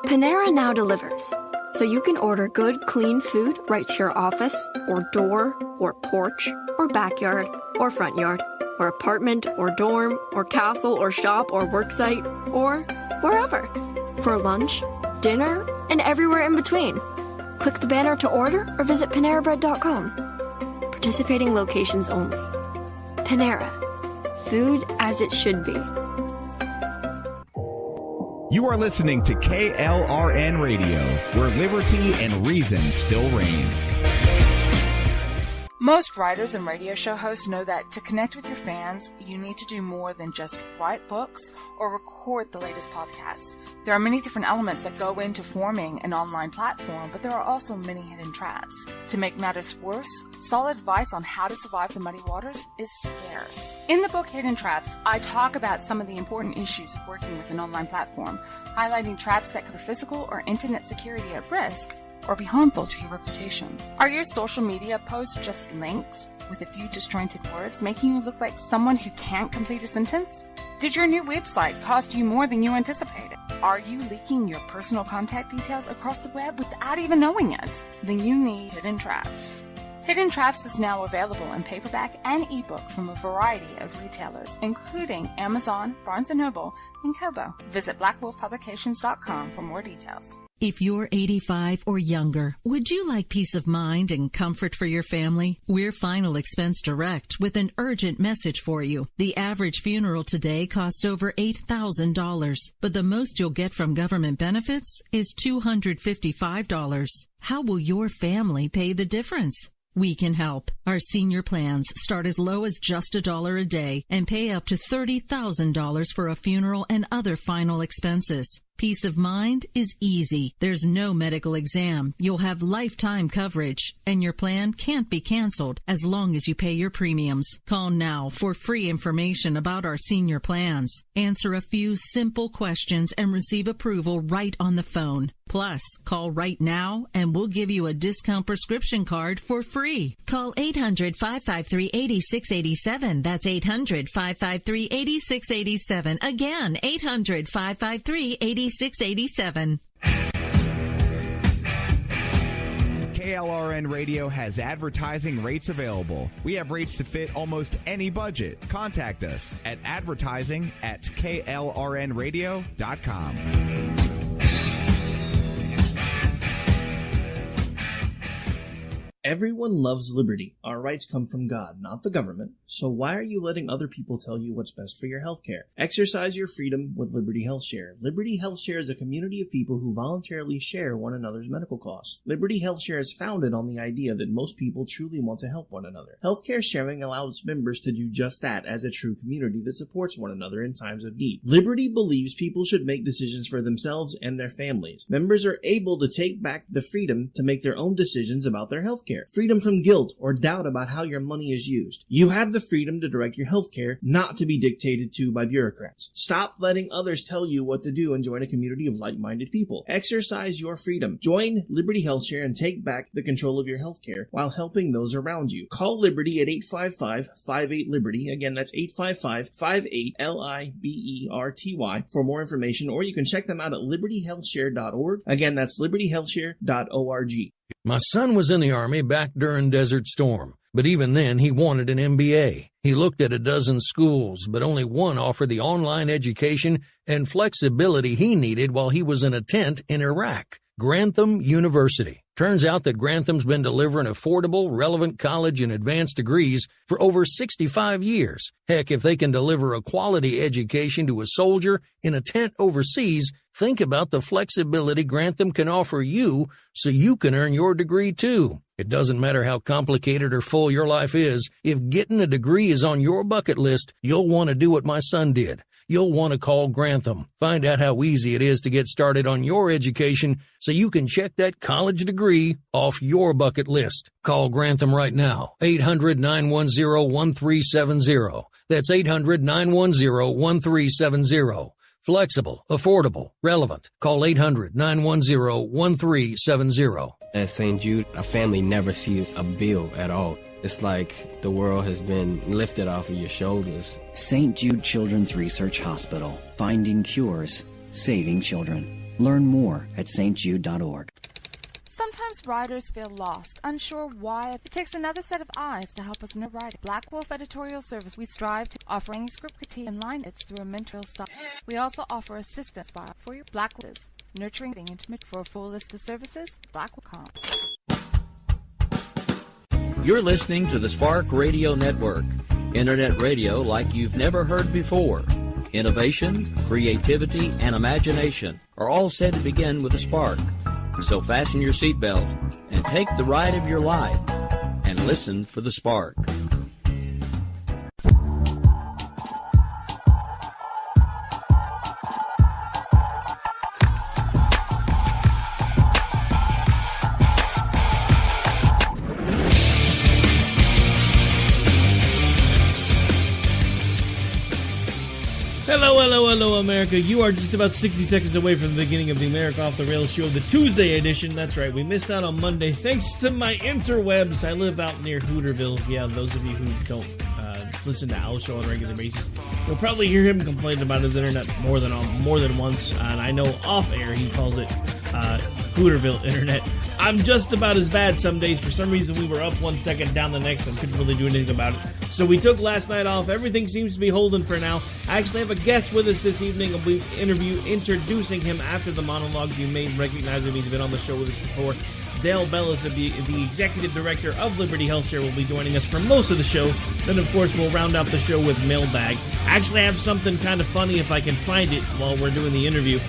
Panera now delivers, so you can order good, clean food right to your office, or door, or porch, or backyard, or front yard, or apartment, or dorm, or castle, or shop, or worksite, or wherever. For lunch, dinner, and everywhere in between. Click the banner to order or visit PaneraBread.com. Participating locations only. Panera. Food as it should be. You are listening to KLRN Radio, where liberty and reason still reign. Most writers and radio show hosts know that to connect with your fans, you need to do more than just write books or record the latest podcasts. There are many different elements that go into forming an online platform, but there are also many hidden traps. To make matters worse, solid advice on how to survive the muddy waters is scarce. In the book Hidden Traps, I talk about some of the important issues of working with an online platform, highlighting traps that could put physical or internet security at risk, or be harmful to your reputation. Are your social media posts just links with a few disjointed words, making you look like someone who can't complete a sentence? Did your new website cost you more than you anticipated? Are you leaking your personal contact details across the web without even knowing it? Then you need Hidden Traps. Hidden Traps is now available in paperback and ebook from a variety of retailers, including Amazon, Barnes & Noble, and Kobo. Visit blackwolfpublications.com for more details. If you're 85 or younger, would you like peace of mind and comfort for your family? We're Final Expense Direct with an urgent message for you. The average funeral today costs over $8,000, but the most you'll get from government benefits is $255. How will your family pay the difference? We can help. Our senior plans start as low as just $1 a day and pay up to $30,000 for a funeral and other final expenses. Peace of mind is easy. There's no medical exam. You'll have lifetime coverage, and your plan can't be canceled as long as you pay your premiums. Call now for free information about our senior plans. Answer a few simple questions and receive approval right on the phone. Plus, call right now and we'll give you a discount prescription card for free. Call 800-553-8687. That's 800-553-8687. Again, 800-553-8687. 687. KLRN Radio has advertising rates available. We have rates to fit almost any budget. Contact us at advertising@klrnradio.com. Everyone loves liberty. Our rights come from God, not the government. So why are you letting other people tell you what's best for your health care? Exercise your freedom with Liberty Health Share. Liberty Health Share is a community of people who voluntarily share one another's medical costs. Liberty Health Share is founded on the idea that most people truly want to help one another. Healthcare sharing allows members to do just that as a true community that supports one another in times of need. Liberty believes people should make decisions for themselves and their families. Members are able to take back the freedom to make their own decisions about their health care. Freedom from guilt or doubt about how your money is used. You have the freedom to direct your health care, not to be dictated to by bureaucrats. Stop letting others tell you what to do and join a community of like-minded people. Exercise your freedom. Join Liberty Health Share and take back the control of your health care while helping those around you. Call Liberty at 855-58-LIBERTY. Again, that's 855-58-LIBERTY for more information, or you can check them out at libertyhealthshare.org. Again, that's libertyhealthshare.org. My son was in the Army back during Desert Storm, but even then he wanted an MBA. He looked at a dozen schools, but only one offered the online education and flexibility he needed while he was in a tent in Iraq. Grantham University. Turns out that Grantham's been delivering affordable, relevant college and advanced degrees for over 65 years. Heck, if they can deliver a quality education to a soldier in a tent overseas, think about the flexibility Grantham can offer you so you can earn your degree too. It doesn't matter how complicated or full your life is. If getting a degree is on your bucket list, you'll want to do what my son did. You'll want to call Grantham. Find out how easy it is to get started on your education so you can check that college degree off your bucket list. Call Grantham right now, 800-910-1370. That's 800-910-1370. Flexible, affordable, relevant. Call 800-910-1370. At St. Jude, a family never sees a bill at all. It's like the world has been lifted off of your shoulders. St. Jude Children's Research Hospital. Finding cures, saving children. Learn more at stjude.org. Sometimes riders feel lost, unsure why. It takes another set of eyes to help us know writing. Black Wolf Editorial Service, we strive to offer any script critique and line edits through a mentorial style. We also offer assistance for your Black Wolves, nurturing and intimate. For a full list of services, blackwolf.com. You're listening to the Spark Radio Network, internet radio like you've never heard before. Innovation, creativity, and imagination are all said to begin with a spark. So fasten your seatbelt and take the ride of your life and listen for the spark. Hello, America. You are just about 60 seconds away from the beginning of the America Off the Rails show, the Tuesday edition. That's right, we missed out on Monday thanks to my interwebs. I live out near Hooterville. Yeah, those of you who don't listen to Al Show on a regular basis, you'll probably hear him complain about his internet more than once, and I know off air he calls it Hooterville internet. I'm just about as bad some days. For some reason, we were up 1 second, down the next, and couldn't really do anything about it. So we took last night off. Everything seems to be holding for now. I actually have a guest with us this evening. I'll be introducing him after the monologue. You may recognize him. He's been on the show with us before. Dale Bellis, the executive director of Liberty HealthShare, will be joining us for most of the show. Then, of course, we'll round out the show with mailbag. Actually, I have something kind of funny, if I can find it while we're doing the interview,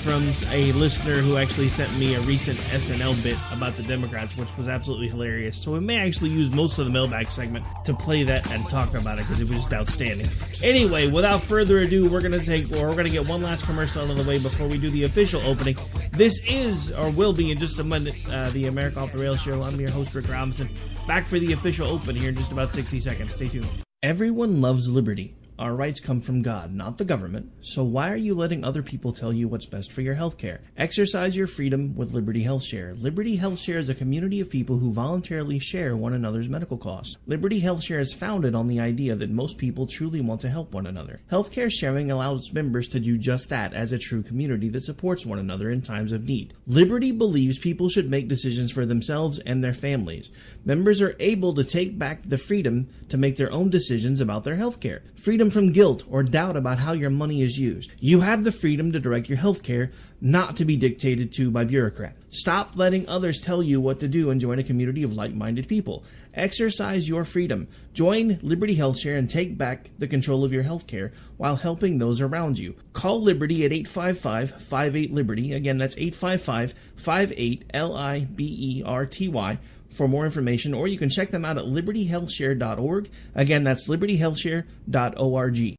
from a listener who actually sent me a recent SNL bit about the Democrats, which was absolutely hilarious. So we may actually use most of the mailbag segment to play that and talk about it, because it was just outstanding. Anyway, without further ado, we're going to get one last commercial out of the way before we do the official opening. This is, or will be in just a minute, the America Off the Rails show. I'm your host, Rick Robinson. Back for the official open here in just about 60 seconds. Stay tuned. Everyone loves liberty. Our rights come from God, not the government. So why are you letting other people tell you what's best for your health care? Exercise your freedom with Liberty HealthShare. Liberty HealthShare is a community of people who voluntarily share one another's medical costs. Liberty HealthShare is founded on the idea that most people truly want to help one another. Healthcare sharing allows members to do just that as a true community that supports one another in times of need. Liberty believes people should make decisions for themselves and their families. Members are able to take back the freedom to make their own decisions about their healthcare. Freedom from guilt or doubt about how your money is used. You have the freedom to direct your healthcare, not to be dictated to by bureaucrats. Stop letting others tell you what to do and join a community of like-minded people. Exercise your freedom. Join Liberty HealthShare and take back the control of your healthcare while helping those around you. Call Liberty at 855-58-LIBERTY. Again, that's 855-58-LIBERTY. For more information, or you can check them out at libertyhealthshare.org. Again, that's libertyhealthshare.org.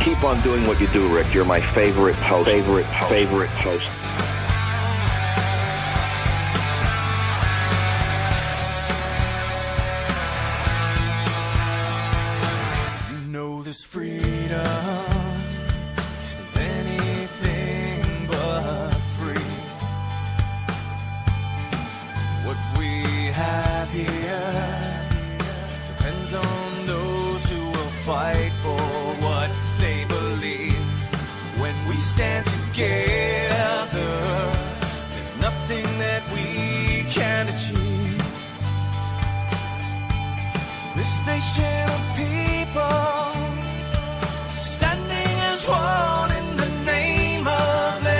Keep on doing what you do, Rick. You're my favorite host. Favorite host. You know this freedom is anything but free. What we have here depends on those who will fight for what they believe. When we stand together, there's nothing that we can't achieve. This nation of people standing as one in the name of liberty.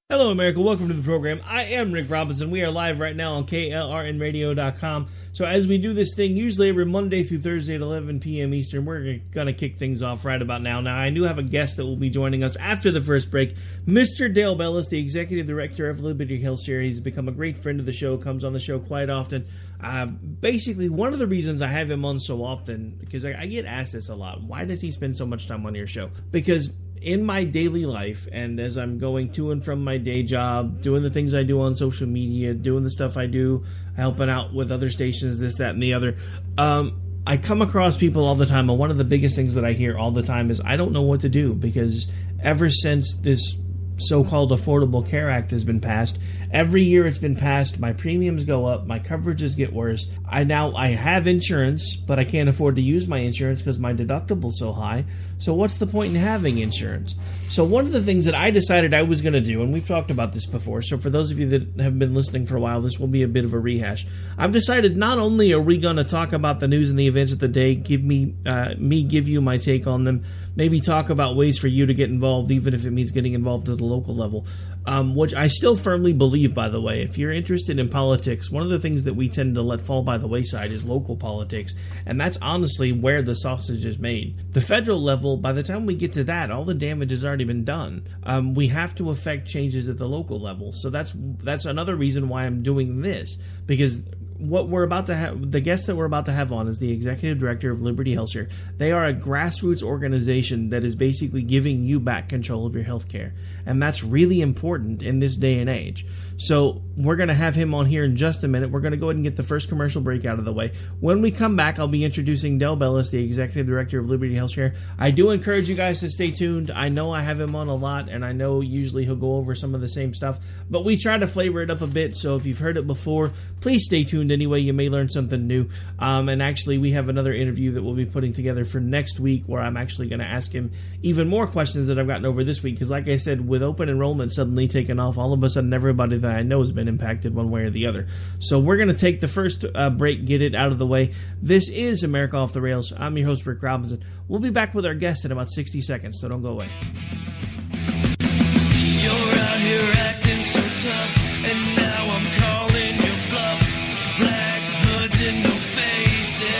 Hello, America. Welcome to the program. I am Rick Robinson. We are live right now on KLRNradio.com. So as we do this thing, usually every Monday through Thursday at 11 p.m. Eastern, we're going to kick things off right about now. Now, I do have a guest that will be joining us after the first break, Mr. Dale Bellis, the Executive Director of Liberty HealthShare. He's become a great friend of the show, comes on the show quite often. Basically, one of the reasons I have him on so often, because I get asked this a lot, why does he spend so much time on your show? Because in my daily life, and as I'm going to and from my day job, doing the things I do on social media, doing the stuff I do, helping out with other stations, this, that, and the other, I come across people all the time, and one of the biggest things that I hear all the time is, I don't know what to do, because ever since this so-called Affordable Care Act has been passed. Every year it's been passed, my premiums go up, my coverages get worse. I have insurance, but I can't afford to use my insurance because my deductible's so high. So what's the point in having insurance? So one of the things that I decided I was going to do, and we've talked about this before, so for those of you that have been listening for a while, this will be a bit of a rehash. I've decided not only are we going to talk about the news and the events of the day, give you my take on them, maybe talk about ways for you to get involved, even if it means getting involved at the local level, which I still firmly believe, by the way. If you're interested in politics, one of the things that we tend to let fall by the wayside is local politics, and that's honestly where the sausage is made. The federal level, by the time we get to that, all the damage has already been done. We have to affect changes at the local level, so that's another reason why I'm doing this, because what we're about to have, the guest that we're about to have on is the executive director of Liberty HealthShare. They are a grassroots organization that is basically giving you back control of your health care. And that's really important in this day and age. So we're going to have him on here in just a minute. We're going to go ahead and get the first commercial break out of the way. When we come back, I'll be introducing Del Bellis, the executive director of Liberty HealthShare. I do encourage you guys to stay tuned. I know I have him on a lot, and I know usually he'll go over some of the same stuff, but we try to flavor it up a bit. So if you've heard it before, please stay tuned anyway. You may learn something new. And actually, we have another interview that we'll be putting together for next week where I'm actually going to ask him even more questions that I've gotten over this week. Because like I said, with open enrollment suddenly taking off, all of a sudden everybody that I know has been impacted one way or the other. So we're going to take the first break, get it out of the way. This is America Off the Rails. I'm your host, Rick Robinson. We'll be back with our guest in about 60 seconds, so don't go away. You're out here acting so tough, and now I'm calling your bluff. Black hoods in no faces.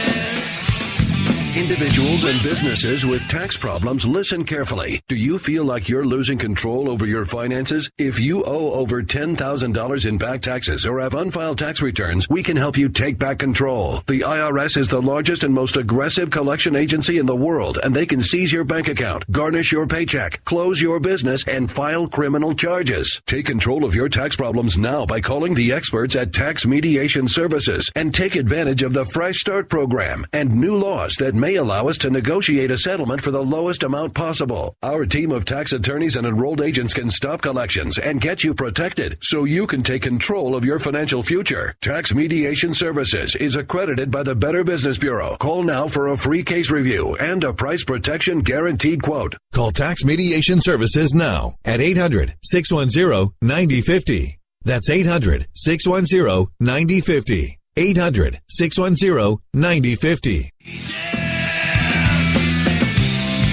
Individuals and businesses with tax problems, listen carefully. Do you feel like you're losing control over your finances? If you owe over $10,000 in back taxes or have unfiled tax returns, we can help you take back control. The IRS is the largest and most aggressive collection agency in the world, and they can seize your bank account, garnish your paycheck, close your business, and file criminal charges. Take control of your tax problems now by calling the experts at Tax Mediation Services and take advantage of the Fresh Start program and new laws that may allow us to negotiate a settlement for the lowest amount possible. Our team of tax attorneys and enrolled agents can stop collections and get you protected so you can take control of your financial future. Tax Mediation Services is accredited by the Better Business Bureau. Call now for a free case review and a price protection guaranteed quote. Call Tax Mediation Services now at 800-610-9050. That's 800-610-9050. 800-610-9050.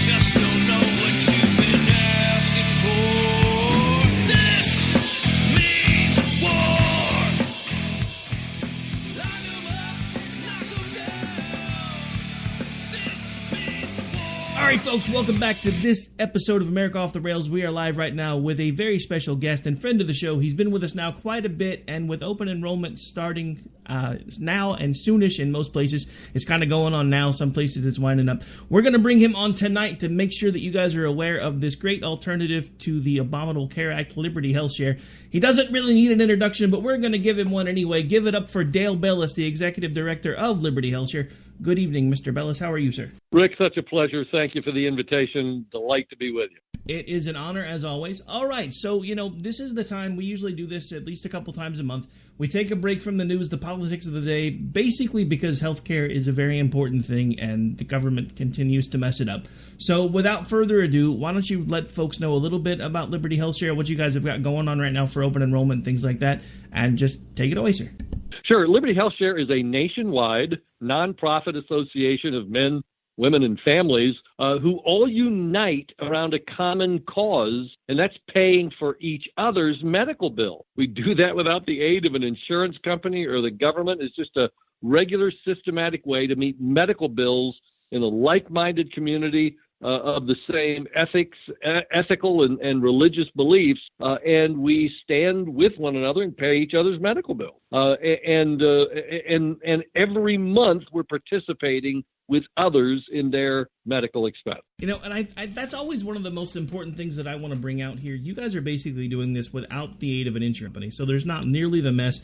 Just don't know what you've been asking for. This means war. All right, folks, welcome back to this episode of America Off the Rails. We are live right now with a very special guest and friend of the show. He's been with us now quite a bit, and with open enrollment starting now and soonish in most places, it's kind of going on now. Some places it's winding up. We're going to bring him on tonight to make sure that you guys are aware of this great alternative to the Abominable Care Act, Liberty HealthShare. He doesn't really need an introduction, but we're going to give him one anyway. Give it up for Dale Bellis, the executive director of Liberty HealthShare. Good evening, Mr. Bellis. How are you, sir? Rick, such a pleasure. Thank you for the invitation. Delight to be with you. It is an honor, as always. All right, so, this is the time. We usually do this at least a couple times a month. We take a break from the news, the politics of the day, basically because healthcare is a very important thing and the government continues to mess it up. So without further ado, why don't you let folks know a little bit about Liberty HealthShare, what you guys have got going on right now for open enrollment, things like that, and just take it away, sir. Sure. Liberty HealthShare is a nationwide nonprofit association of men, women, and families who all unite around a common cause, and that's paying for each other's medical bill. We do that without the aid of an insurance company or the government. It's just a regular, systematic way to meet medical bills in a like-minded community of the same ethical and religious beliefs, and we stand with one another and pay each other's medical bill. And every month we're participating with others in their medical expense. And I that's always one of the most important things that I want to bring out here. You guys are basically doing this without the aid of an insurance company, so there's not nearly the mess.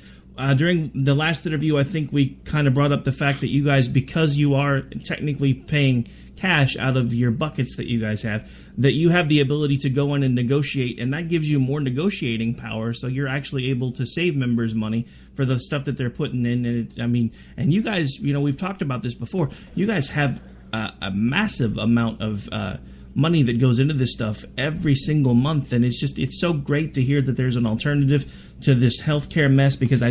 During the last interview, I think we kind of brought up the fact that you guys, because you are technically paying cash out of your buckets that you guys have, that you have the ability to go in and negotiate, and that gives you more negotiating power, so you're actually able to save members money for the stuff that they're putting in. And and you guys, we've talked about this before, you guys have a massive amount of money that goes into this stuff every single month, and it's so great to hear that there's an alternative to this healthcare mess. Because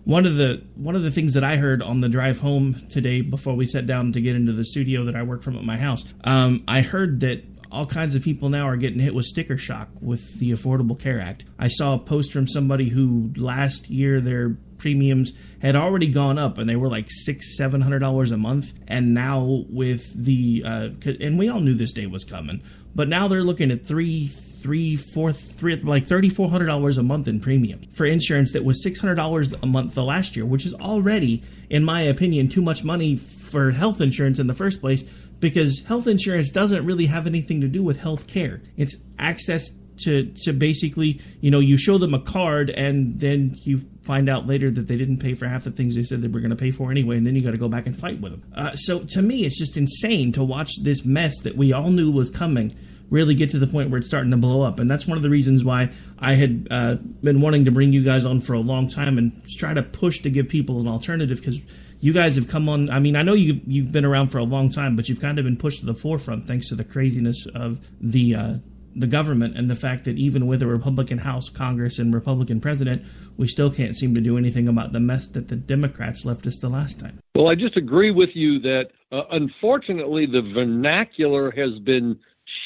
one of the things that I heard on the drive home today before we sat down to get into the studio that I work from at my house, I heard that all kinds of people now are getting hit with sticker shock with the Affordable Care Act. I saw a post from somebody who last year their premiums had already gone up, and they were like $600-700 a month. And now with the and we all knew this day was coming, but now they're looking at $3,400 a month in premium for insurance that was $600 a month the last year, which is already, in my opinion, too much money for health insurance in the first place, because health insurance doesn't really have anything to do with health care. It's access to basically, you show them a card, and then you find out later that they didn't pay for half the things they said they were going to pay for anyway, and then you got to go back and fight with them. So to me, it's just insane to watch this mess that we all knew was coming really get to the point where it's starting to blow up. And that's one of the reasons why I had been wanting to bring you guys on for a long time and try to push to give people an alternative, because you guys have come on. I mean, I know you've been around for a long time, but you've kind of been pushed to the forefront thanks to the craziness of the government, and the fact that even with a Republican House, Congress, and Republican president, we still can't seem to do anything about the mess that the Democrats left us the last time. Well, I just agree with you that unfortunately the vernacular has been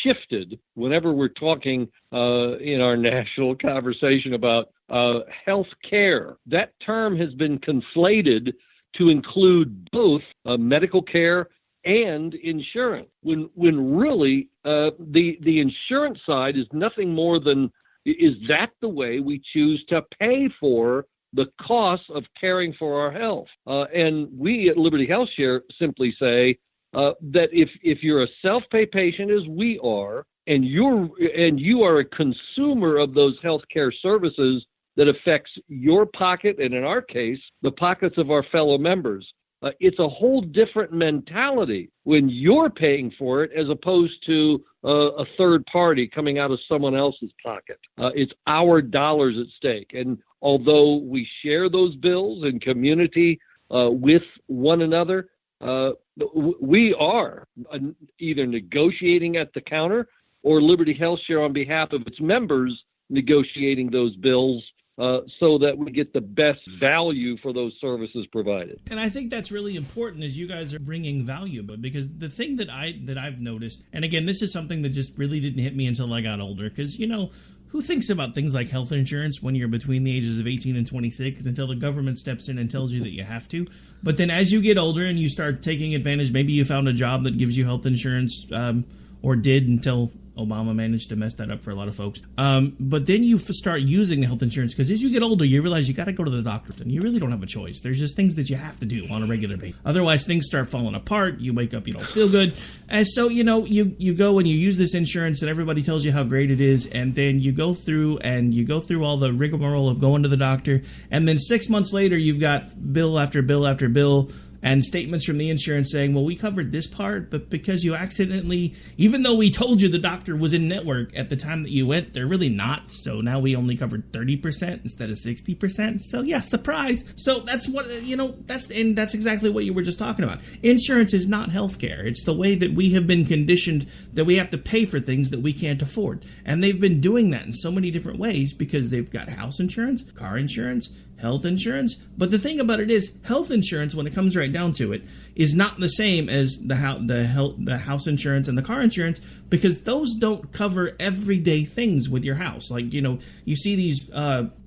shifted whenever we're talking in our national conversation about health care. That term has been conflated to include both medical care and insurance, when really the insurance side is nothing more than, is that the way we choose to pay for the costs of caring for our health? And we at Liberty Health Share simply say that if you're a self-pay patient, as we are, and you are a consumer of those healthcare services that affects your pocket, and in our case, the pockets of our fellow members, it's a whole different mentality when you're paying for it as opposed to a third party coming out of someone else's pocket. It's our dollars at stake. And although we share those bills in community with one another, we are either negotiating at the counter, or Liberty Health Share on behalf of its members negotiating those bills so that we get the best value for those services provided. And I think that's really important, as you guys are bringing value. But because the thing that I've noticed, and again, this is something that just really didn't hit me until I got older, because, who thinks about things like health insurance when you're between the ages of 18 and 26 until the government steps in and tells you that you have to? But then as you get older and you start taking advantage, maybe you found a job that gives you health insurance, or did until Obama managed to mess that up for a lot of folks. But then you start using the health insurance, because as you get older, you realize you got to go to the doctor, and you really don't have a choice. There's just things that you have to do on a regular basis. Otherwise, things start falling apart. You wake up, you don't feel good. And so, you go and you use this insurance, and everybody tells you how great it is, and then you go through all the rigmarole of going to the doctor, and then 6 months later, you've got bill after bill after bill, and statements from the insurance saying, well, we covered this part, but because you accidentally, even though we told you the doctor was in network at the time that you went, they're really not. So now we only covered 30% instead of 60%. So yeah, surprise. So that's what, that's exactly what you were just talking about. Insurance is not healthcare. It's the way that we have been conditioned that we have to pay for things that we can't afford. And they've been doing that in so many different ways, because they've got house insurance, car insurance, health insurance. But the thing about it is, health insurance, when it comes right down to it, is not the same as the house insurance and the car insurance, because those don't cover everyday things with your house. Like, you see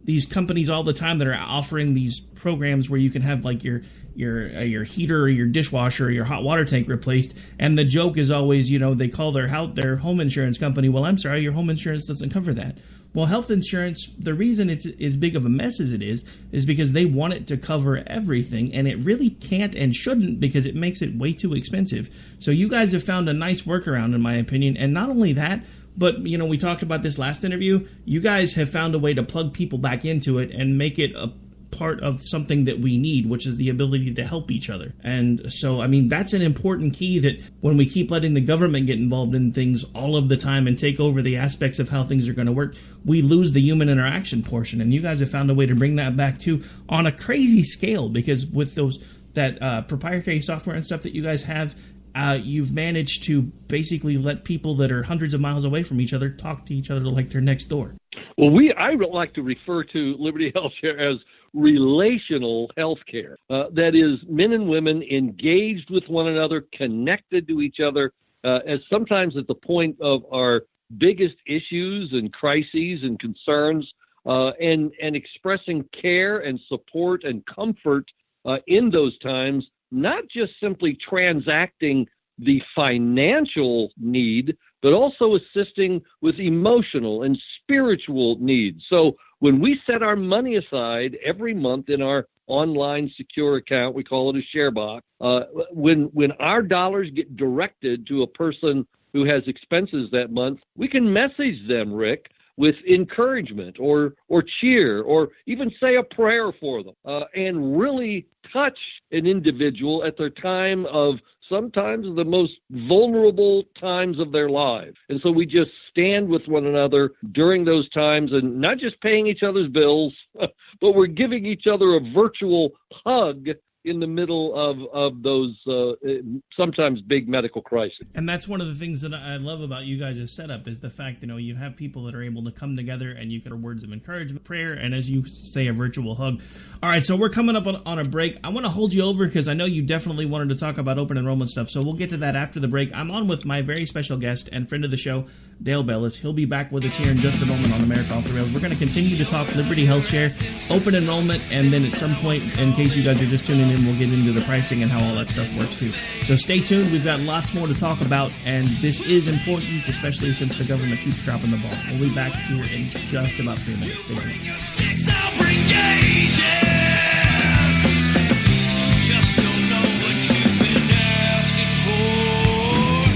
these companies all the time that are offering these programs where you can have like your heater or your dishwasher or your hot water tank replaced, and the joke is always, they call their home insurance company, well, I'm sorry, your home insurance doesn't cover that. Well, health insurance, the reason it's as big of a mess as it is because they want it to cover everything, and it really can't and shouldn't, because it makes it way too expensive. So you guys have found a nice workaround, in my opinion. And not only that, but, we talked about this last interview, you guys have found a way to plug people back into it and make it a part of something that we need, which is the ability to help each other. And so, I mean, that's an important key, that when we keep letting the government get involved in things all of the time and take over the aspects of how things are going to work, we lose the human interaction portion. And you guys have found a way to bring that back too on a crazy scale, because with that proprietary software and stuff that you guys have, you've managed to basically let people that are hundreds of miles away from each other talk to each other like they're next door. Well, I like to refer to Liberty HealthShare as relational healthcare. That is, men and women engaged with one another, connected to each other, as sometimes at the point of our biggest issues and crises and concerns, and expressing care and support and comfort in those times, not just simply transacting the financial need, but also assisting with emotional and spiritual needs. So when we set our money aside every month in our online secure account, we call it a share box, when our dollars get directed to a person who has expenses that month, we can message them, Rick, with encouragement or cheer, or even say a prayer for them, and really touch an individual at their time of sometimes the most vulnerable times of their lives. And so we just stand with one another during those times, and not just paying each other's bills, but we're giving each other a virtual hug in the middle of those sometimes big medical crises. And that's one of the things that I love about you guys' setup, is the fact, you have people that are able to come together and you get words of encouragement, prayer, and as you say, a virtual hug. All right, so we're coming up on a break. I want to hold you over because I know you definitely wanted to talk about open enrollment stuff, so we'll get to that after the break. I'm on with my very special guest and friend of the show, Dale Bellis. He'll be back with us here in just a moment on America Off the Rails. We're going to continue to talk Liberty HealthShare, open enrollment, and then at some point, in case you guys are just tuning in, we'll get into the pricing and how all that stuff works too. So stay tuned. We've got lots more to talk about, and this is important, especially since the government keeps dropping the ball. We'll be back here in just about 3 minutes. Stay tuned.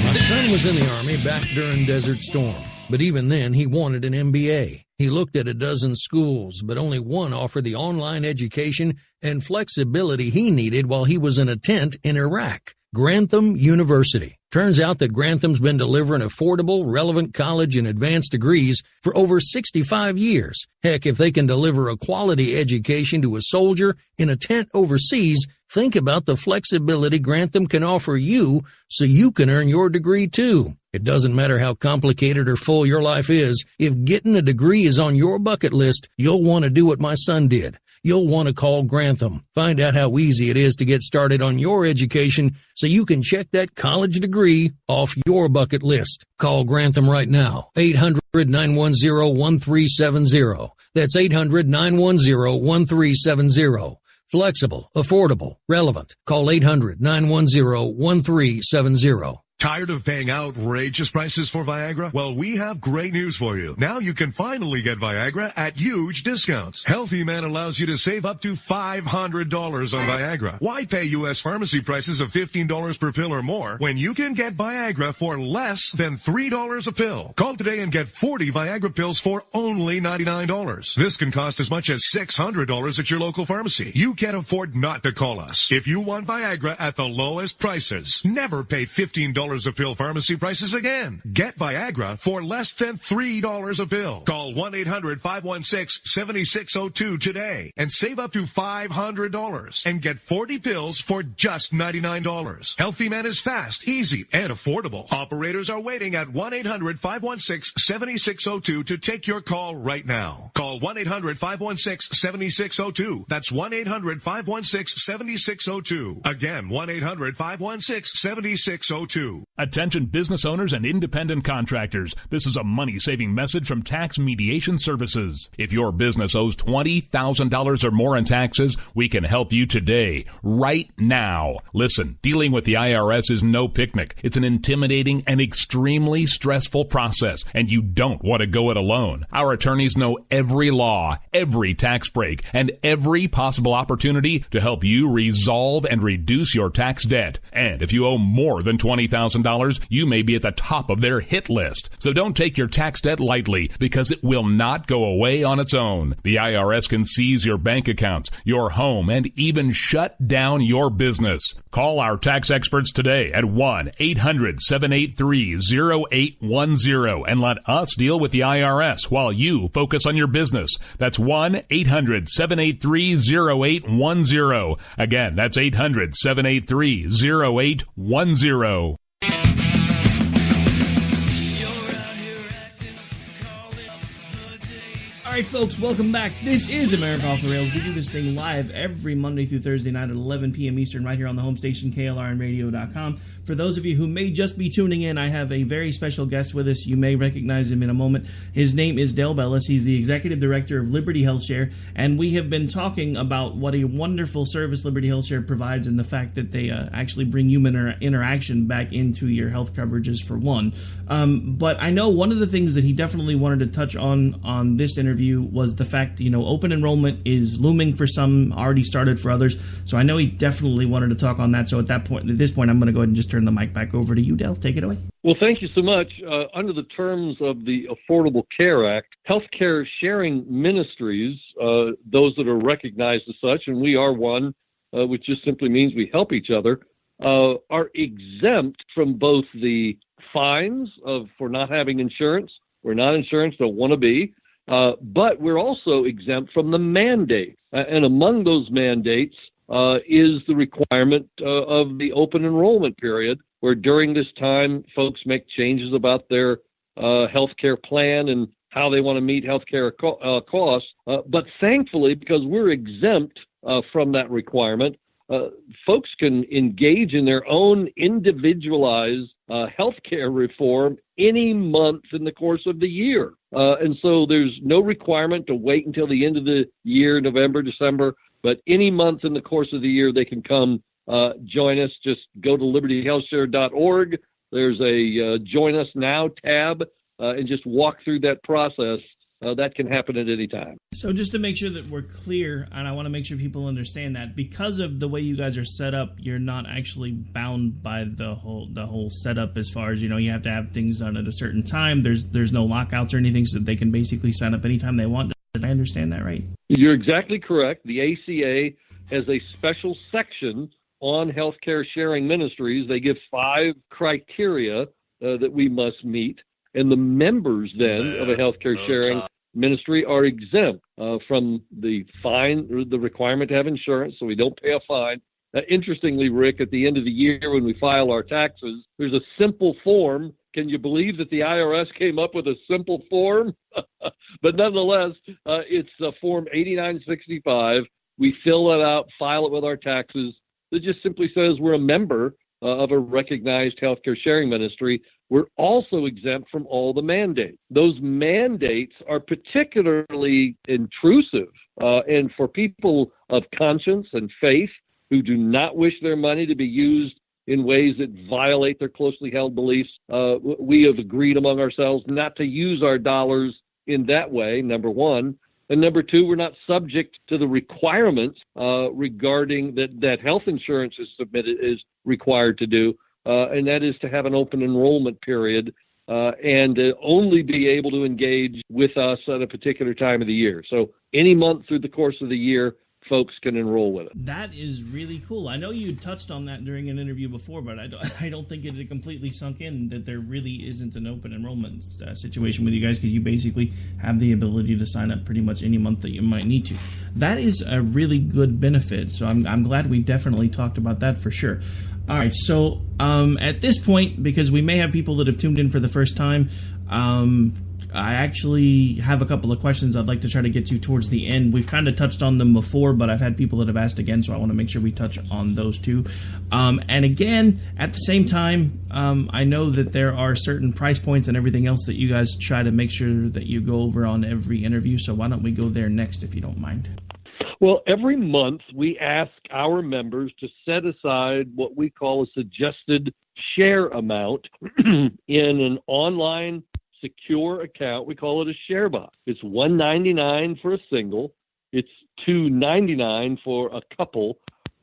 My son was in the Army back during Desert Storm, but even then he wanted an MBA. He looked at a dozen schools, but only one offered the online education and flexibility he needed while he was in a tent in Iraq. Grantham University. Turns out that Grantham's been delivering affordable, relevant college and advanced degrees for over 65 years. Heck, if they can deliver a quality education to a soldier in a tent overseas, think about the flexibility Grantham can offer you so you can earn your degree too. It doesn't matter how complicated or full your life is. If getting a degree is on your bucket list, you'll want to do what my son did. You'll want to call Grantham. Find out how easy it is to get started on your education so you can check that college degree off your bucket list. Call Grantham right now. 800-910-1370. That's 800-910-1370. Flexible, affordable, relevant. Call 800-910-1370. Tired of paying outrageous prices for Viagra? Well, we have great news for you. Now you can finally get Viagra at huge discounts. Healthy Man allows you to save up to $500 on Viagra. Why pay U.S. pharmacy prices of $15 per pill or more when you can get Viagra for less than $3 a pill? Call today and get 40 Viagra pills for only $99. This can cost as much as $600 at your local pharmacy. You can't afford not to call us. If you want Viagra at the lowest prices, never pay $15 a pill pharmacy prices again. Get Viagra for less than $3 a pill. Call 1-800-516-7602 today and save up to $500 and get 40 pills for just $99. Healthy Man is fast, easy, and affordable. Operators are waiting at 1-800-516-7602 to take your call right now. Call 1-800-516-7602. That's 1-800-516-7602. Again, 1-800-516-7602. Attention business owners and independent contractors. This is a money-saving message from Tax Mediation Services. If your business owes $20,000 or more in taxes, we can help you today, right now. Listen, dealing with the IRS is no picnic. It's an intimidating and extremely stressful process, and you don't want to go it alone. Our attorneys know every law, every tax break, and every possible opportunity to help you resolve and reduce your tax debt. And if you owe more than $20,000, $20,000, you may be at the top of their hit list. So don't take your tax debt lightly, because it will not go away on its own. The IRS can seize your bank accounts, your home, and even shut down your business. Call our tax experts today at 1-800-783-0810 and let us deal with the IRS while you focus on your business. That's 1-800-783-0810. Again, that's 800-783-0810. All right, folks, welcome back. This is America Off the Rails. We do this thing live every Monday through Thursday night at 11 p.m. Eastern right here on the home station, KLRNradio.com. For those of you who may just be tuning in, I have a very special guest with us. You may recognize him in a moment. His name is Bellis. He's the Executive Director of Liberty HealthShare, and we have been talking about what a wonderful service Liberty HealthShare provides and the fact that they actually bring human interaction back into your health coverages, for one. But I know one of the things that he definitely wanted to touch on this interview was the fact, open enrollment is looming for some, already started for others. So I know he definitely wanted to talk on that. So at this point, I'm going to go ahead and just turn the mic back over to you, Del. Take it away. Well, thank you so much. Under the terms of the Affordable Care Act, healthcare sharing ministries, those that are recognized as such, and we are one, which just simply means we help each other, are exempt from both the fines for not having insurance. We're not insurance, don't want to be. But we're also exempt from the mandate. And among those mandates is the requirement of the open enrollment period, where during this time, folks make changes about their health care plan and how they want to meet health care costs. But thankfully, because we're exempt from that requirement, folks can engage in their own individualized health care reform any month in the course of the year. And so there's no requirement to wait until the end of the year, November, December, but any month in the course of the year they can come join us. Just go to libertyhealthshare.org. There's a Join Us Now tab and just walk through that process. That can happen at any time. So just to make sure that we're clear, and I want to make sure people understand that, because of the way you guys are set up, you're not actually bound by the whole setup as far as, you have to have things done at a certain time. There's no lockouts or anything, so they can basically sign up anytime they want. Did I understand that right? You're exactly correct. The ACA has a special section on healthcare sharing ministries. They give 5 criteria that we must meet. And the members then of a healthcare sharing ministry are exempt from the fine, or the requirement to have insurance, so we don't pay a fine. Interestingly, Rick, at the end of the year when we file our taxes, there's a simple form. Can you believe that the IRS came up with a simple form? But nonetheless, it's Form 8965. We fill it out, file it with our taxes. It just simply says we're a member of a recognized healthcare sharing ministry. We're also exempt from all the mandates. Those mandates are particularly intrusive, and for people of conscience and faith who do not wish their money to be used in ways that violate their closely held beliefs, we have agreed among ourselves not to use our dollars in that way, number one. And number two, we're not subject to the requirements regarding that health insurance is required to do, and that is to have an open enrollment period and only be able to engage with us at a particular time of the year. So any month through the course of the year, folks can enroll with it. That is really cool. I know you touched on that during an interview before, but I don't think it had completely sunk in that there really isn't an open enrollment situation with you guys, because you basically have the ability to sign up pretty much any month that you might need to. That is a really good benefit, so I'm glad we definitely talked about that for sure. All right, so at this point, because we may have people that have tuned in for the first time, I actually have a couple of questions I'd like to try to get to towards the end. We've kind of touched on them before, but I've had people that have asked again, so I want to make sure we touch on those too. And again, at the same time, I know that there are certain price points and everything else that you guys try to make sure that you go over on every interview, so why don't we go there next, if you don't mind? Well, every month we ask our members to set aside what we call a suggested share amount in an online secure account. We call it a share box. It's $199 for a single. It's $299 for a couple.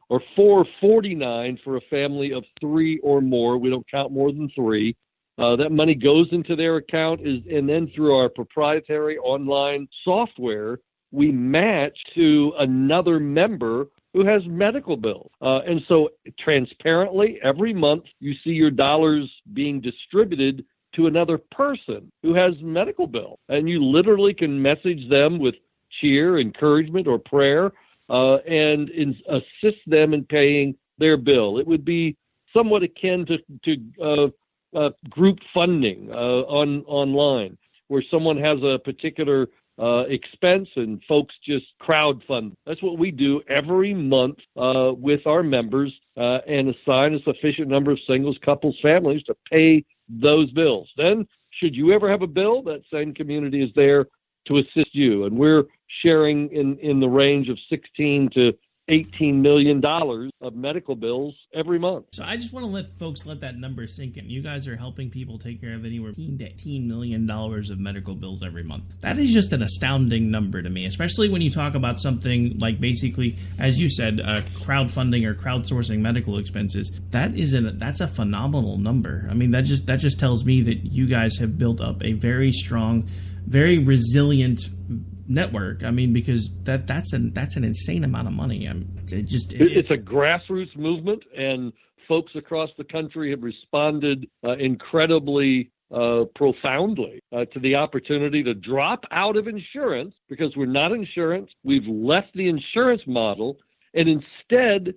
or $4.49 for a family of 3 or more. We don't count more than 3. That money goes into their account, and then through our proprietary online software, we match to another member who has medical bills. And so transparently, every month, you see your dollars being distributed to another person who has medical bills. And you literally can message them with cheer, encouragement, or prayer, and assist them in paying their bill. It would be somewhat akin to group funding online, where someone has a particular expense and folks just crowdfund. That's what we do every month with our members, and assign a sufficient number of singles, couples, families to pay those bills. Then, should you ever have a bill, that same community is there to assist you. And we're sharing in the range of $16 to $18 million of medical bills every month. So I just want to let that number sink in. You guys are helping people take care of anywhere between $18 million of medical bills every month. That is just an astounding number to me, especially when you talk about something like, basically, as you said, crowdfunding or crowdsourcing medical expenses. That's a phenomenal number. I mean, that just tells me that you guys have built up a very strong, very resilient network. I mean, because that's an insane amount of money. It's a grassroots movement, and folks across the country have responded incredibly profoundly to the opportunity to drop out of insurance, because we're not insurance. We've left the insurance model and instead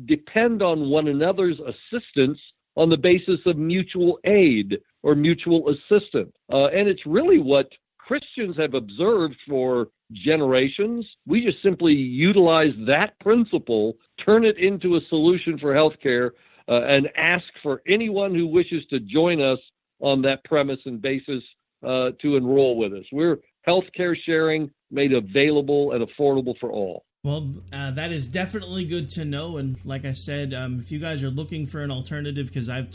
depend on one another's assistance on the basis of mutual aid or mutual assistance. And it's really what Christians have observed for generations. We just simply utilize that principle, turn it into a solution for healthcare, and ask for anyone who wishes to join us on that premise and basis to enroll with us. We're healthcare sharing made available and affordable for all. Well, that is definitely good to know. And like I said, if you guys are looking for an alternative, because I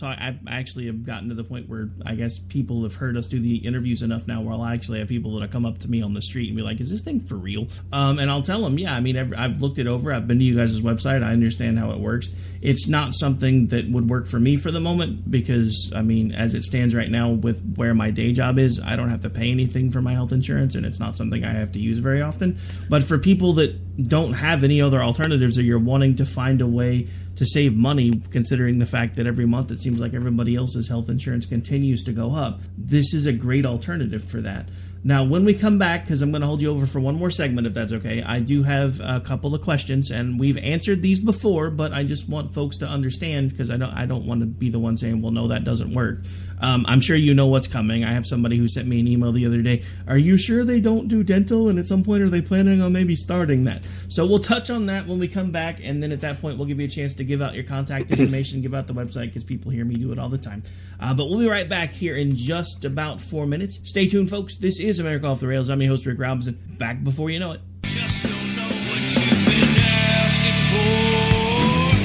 actually have gotten to the point where I guess people have heard us do the interviews enough now where I'll actually have people that come up to me on the street and be like, is this thing for real? And I'll tell them, yeah, I mean, I've looked it over. I've been to you guys' website. I understand how it works. It's not something that would work for me for the moment because, I mean, as it stands right now with where my day job is, I don't have to pay anything for my health insurance, and it's not something I have to use very often. But for people that don't have any other alternatives, or you're wanting to find a way to save money, considering the fact that every month it seems like everybody else's health insurance continues to go up, this is a great alternative for that. Now, when we come back, because I'm going to hold you over for one more segment, if that's okay, I do have a couple of questions, and we've answered these before, but I just want folks to understand, because I don't want to be the one saying, well, no, that doesn't work. I'm sure you know what's coming. I have somebody who sent me an email the other day. Are you sure they don't do dental? And at some point, are they planning on maybe starting that? So we'll touch on that when we come back, and then at that point, we'll give you a chance to give out your contact information, give out the website, because people hear me do it all the time. But we'll be right back here in just about 4 minutes. Stay tuned, folks. This is America Off the Rails. I'm your host, Rick Robinson. Back before you know it. Just don't know what you've been asking for.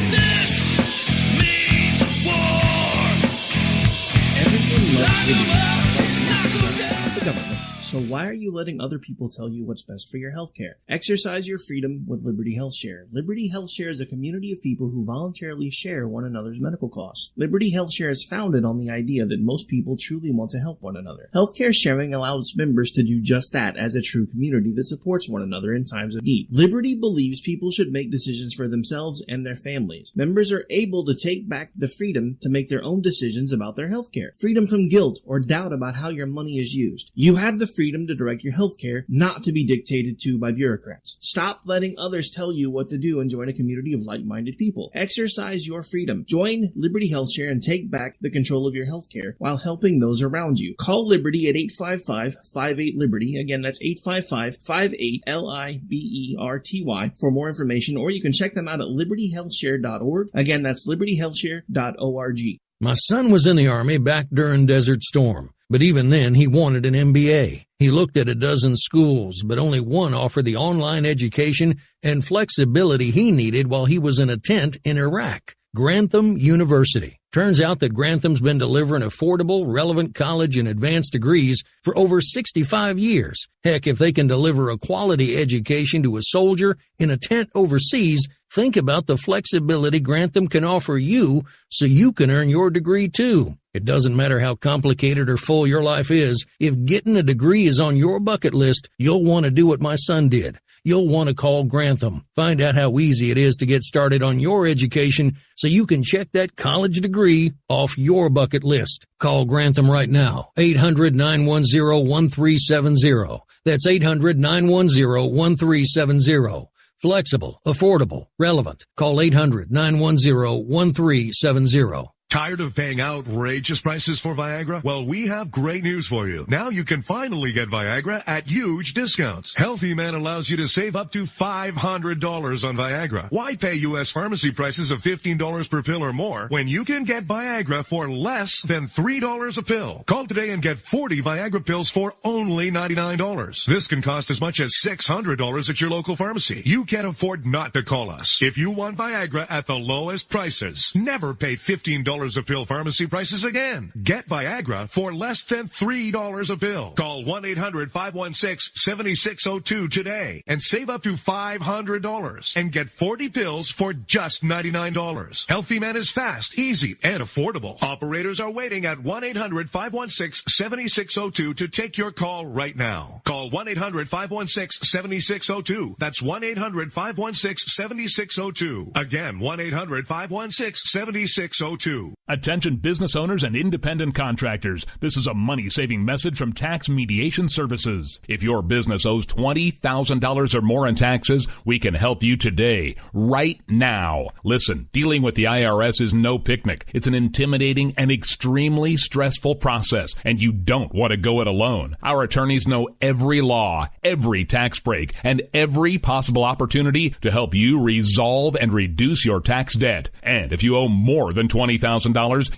This means war. Everyone loves the government. So why are you letting other people tell you what's best for your health care? Exercise your freedom with Liberty Health Share. Liberty Health Share is a community of people who voluntarily share one another's medical costs. Liberty Health Share is founded on the idea that most people truly want to help one another. Healthcare sharing allows members to do just that as a true community that supports one another in times of need. Liberty believes people should make decisions for themselves and their families. Members are able to take back the freedom to make their own decisions about their health care. Freedom from guilt or doubt about how your money is used. You have the freedom to direct your health care, not to be dictated to by bureaucrats. Stop letting others tell you what to do and join a community of like-minded people. Exercise your freedom. Join Liberty Health Share and take back the control of your health care while helping those around you. Call Liberty at 855-58-LIBERTY. Again, that's 855-58-LIBERTY for more information, or you can check them out at libertyhealthshare.org. Again, that's libertyhealthshare.org. My son was in the Army back during Desert Storm, but even then he wanted an MBA. He looked at a dozen schools, but only one offered the online education and flexibility he needed while he was in a tent in Iraq. Grantham University. Turns out that Grantham's been delivering affordable, relevant college and advanced degrees for over 65 years. Heck, if they can deliver a quality education to a soldier in a tent overseas, think about the flexibility Grantham can offer you so you can earn your degree too. It doesn't matter how complicated or full your life is. If getting a degree is on your bucket list, you'll want to do what my son did. You'll want to call Grantham. Find out how easy it is to get started on your education so you can check that college degree off your bucket list. Call Grantham right now. 800-910-1370. That's 800-910-1370. Flexible, affordable, relevant. Call 800-910-1370. Tired of paying outrageous prices for Viagra? Well, we have great news for you. Now you can finally get Viagra at huge discounts. Healthy Man allows you to save up to $500 on Viagra. Why pay U.S. pharmacy prices of $15 per pill or more when you can get Viagra for less than $3 a pill? Call today and get 40 Viagra pills for only $99. This can cost as much as $600 at your local pharmacy. You can't afford not to call us. If you want Viagra at the lowest prices, never pay $15 a pill pharmacy prices again. Get Viagra for less than $3 a pill. Call 1-800-516-7602 today and save up to $500 and get 40 pills for just $99. Healthy Man is fast, easy, and affordable. Operators are waiting at 1-800-516-7602 to take your call right now. Call 1-800-516-7602. That's 1-800-516-7602. Again, 1-800-516-7602. Attention business owners and independent contractors. This is a money-saving message from Tax Mediation Services. If your business owes $20,000 or more in taxes, we can help you today, right now. Listen, dealing with the IRS is no picnic. It's an intimidating and extremely stressful process, and you don't want to go it alone. Our attorneys know every law, every tax break, and every possible opportunity to help you resolve and reduce your tax debt. And if you owe more than $20,000,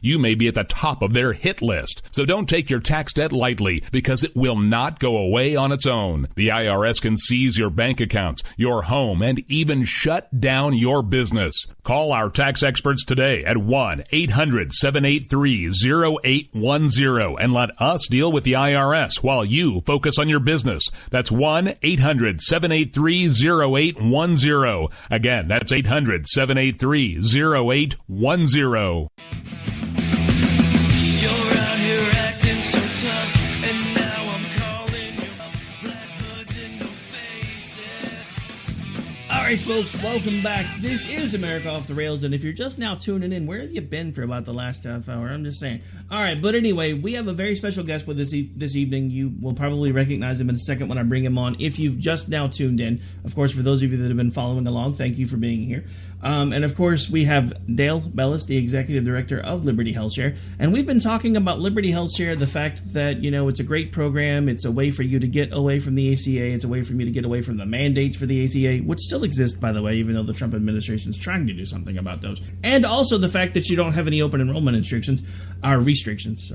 you may be at the top of their hit list. So don't take your tax debt lightly, because it will not go away on its own. The IRS can seize your bank accounts, your home, and even shut down your business. Call our tax experts today at 1-800-783-0810 and let us deal with the IRS while you focus on your business. That's 1-800-783-0810. Again, that's 800-783-0810. You're out here acting so tough, and now I'm calling you black hoods in your faces. All right, folks, welcome back. This is America Off the Rails, and if you're just now tuning in, where have you been for about the last half hour? I'm just saying. All right, but anyway, we have a very special guest with us this evening. You will probably recognize him in a second when I bring him on. If you've just now tuned in, of course, for those of you that have been following along, thank you for being here. And of course, we have Dale Bellis, the Executive Director of Liberty HealthShare, and we've been talking about Liberty HealthShare, the fact that, you know, it's a great program. It's a way for you to get away from the ACA. It's a way for you to get away from the mandates for the ACA, which still exist, by the way, even though the Trump administration is trying to do something about those. And also the fact that you don't have any open enrollment restrictions. What restrictions?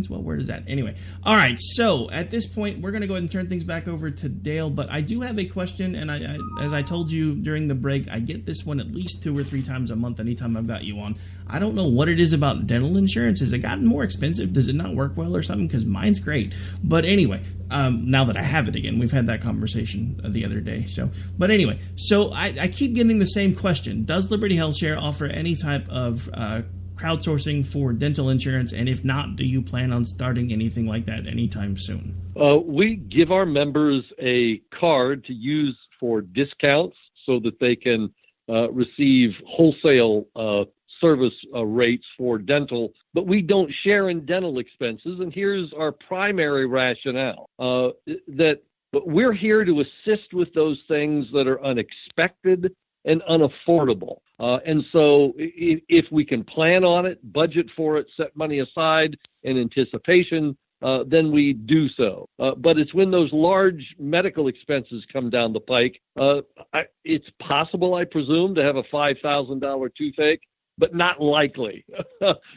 What word is that? Anyway. All right. So at this point, we're going to go ahead and turn things back over to Dale. But I do have a question. And I as I told you during the break, I get this one at least 2 or 3 times a month anytime I've got you on. I don't know what it is about dental insurance. Has it gotten more expensive? Does it not work well or something? Because mine's great. But anyway, now that I have it again, we've had that conversation the other day. But anyway, so I keep getting the same question. Does Liberty HealthShare offer any type of crowdsourcing for dental insurance? And if not, do you plan on starting anything like that anytime soon? We give our members a card to use for discounts so that they can receive wholesale service rates for dental, but we don't share in dental expenses. And here's our primary rationale, that we're here to assist with those things that are unexpected and unaffordable. And so if we can plan on it, budget for it, set money aside in anticipation, then we do so. But it's when those large medical expenses come down the pike, it's possible, I presume, to have a $5,000 toothache, but not likely.